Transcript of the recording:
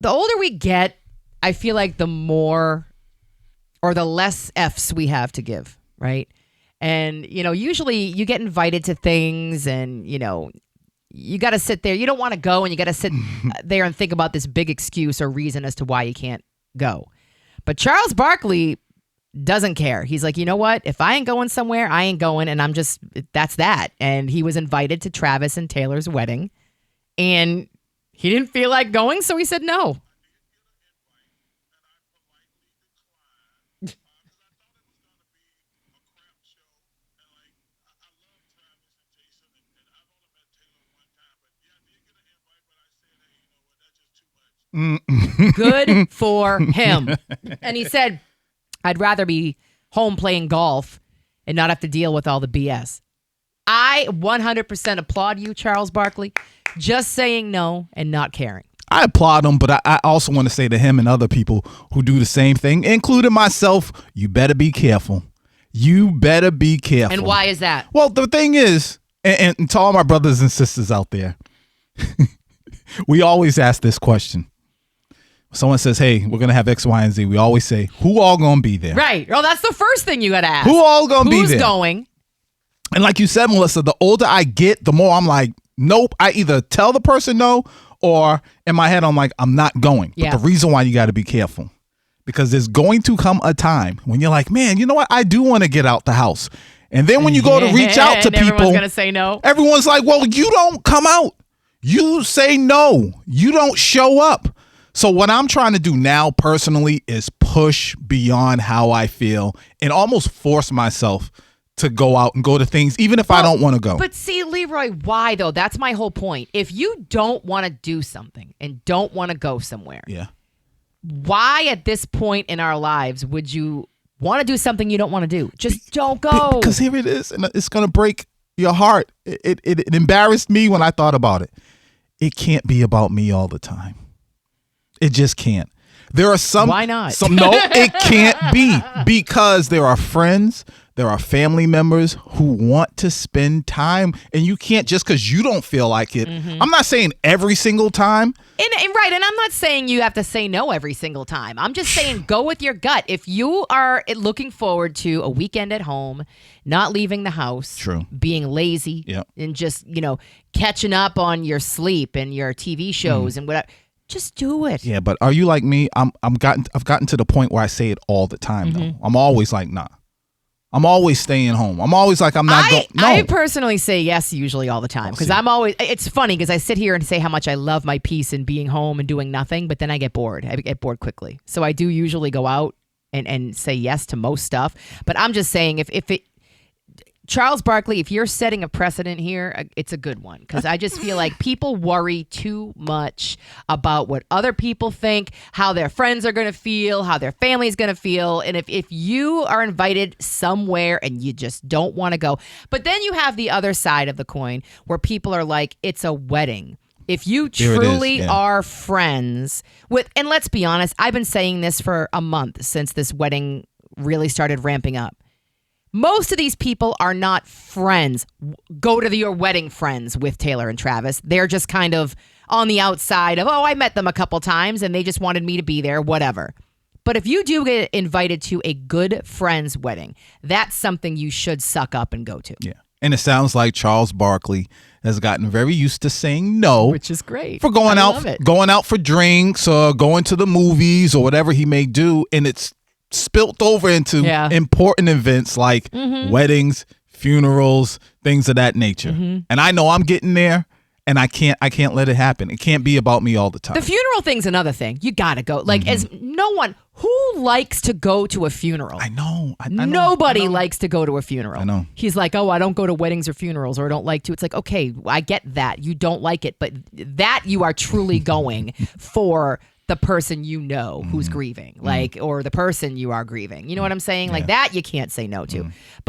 The older we get, I feel like the more or the less F's we have to give, right? And, usually you get invited to things and, you got to sit there. You don't want to go and you got to sit there and think about this big excuse or reason as to why you can't go. But Charles Barkley doesn't care. He's like, you know what? If I ain't going somewhere, I ain't going. And that's that. And he was invited to Travis and Taylor's wedding and he didn't feel like going. So he said no. Good for him. And he said, I'd rather be home playing golf and not have to deal with all the BS. I 100% applaud you, Charles Barkley, just saying no and not caring. I applaud him, but I also want to say to him and other people who do the same thing, including myself, you better be careful. You better be careful. And why is that? Well, the thing is, and to all my brothers and sisters out there, we always ask this question. Someone says, hey, we're going to have X, Y, and Z. We always say, who all going to be there? Right. Well, that's the first thing you got to ask. Who all going to be there? Who's going? And like you said, Melissa, the older I get, the more I'm like, nope. I either tell the person no, or in my head, I'm like, I'm not going. Yeah. But the reason why you got to be careful, because there's going to come a time when you're like, man, you know what? I do want to get out the house. And then when you go to reach out to people, everyone's going to say no. Everyone's like, well, you don't come out. You say no. You don't show up. So what I'm trying to do now personally is push beyond how I feel and almost force myself to go out and go to things, even if I don't want to go. But see, Leroy, why though? That's my whole point. If you don't want to do something and don't want to go somewhere, why at this point in our lives would you want to do something you don't want to do? Just don't go. Because here it is, and it's going to break your heart. It embarrassed me when I thought about it. It can't be about me all the time. It just can't. There are some. Why not? No, it can't be, because there are friends, there are family members who want to spend time, and you can't just because you don't feel like it. Mm-hmm. I'm not saying every single time. Right, and I'm not saying you have to say no every single time. I'm just saying go with your gut. If you are looking forward to a weekend at home, not leaving the house, being lazy, and just catching up on your sleep and your TV shows and whatever. Just do it. Yeah, but are you like me? I've gotten to the point where I say it all the time, though. I'm always like, nah. I'm always staying home. I'm always like, I'm not going. No. I personally say yes usually all the time because I'm always. It's funny because I sit here and say how much I love my peace and being home and doing nothing, but then I get bored. I get bored quickly. So I do usually go out and say yes to most stuff. But I'm just saying if it. Charles Barkley, if you're setting a precedent here, it's a good one because I just feel like people worry too much about what other people think, how their friends are going to feel, how their family is going to feel. And if you are invited somewhere and you just don't want to go, but then you have the other side of the coin where people are like, it's a wedding. If you truly are friends with, and let's be honest, I've been saying this for a month since this wedding really started ramping up. Most of these people are not friends. Go to your wedding friends with Taylor and Travis. They're just kind of on the outside of, I met them a couple times and they just wanted me to be there, whatever. But if you do get invited to a good friend's wedding, that's something you should suck up and go to. Yeah. And it sounds like Charles Barkley has gotten very used to saying no. Which is great. For going out for drinks or going to the movies or whatever he may do. And it's spilt over into important events like weddings, funerals, things of that nature. And I know I'm getting there and I can't let it happen. It can't be about me all the time. The funeral thing's another thing. You got to go. Like as no one who likes to go to a funeral. I know. Nobody likes to go to a funeral. I know. He's like, I don't go to weddings or funerals or I don't like to. It's like, okay, I get that. You don't like it, but that you are truly going for the person who's grieving, or the person you are grieving. You know what I'm saying? Like that you can't say no to.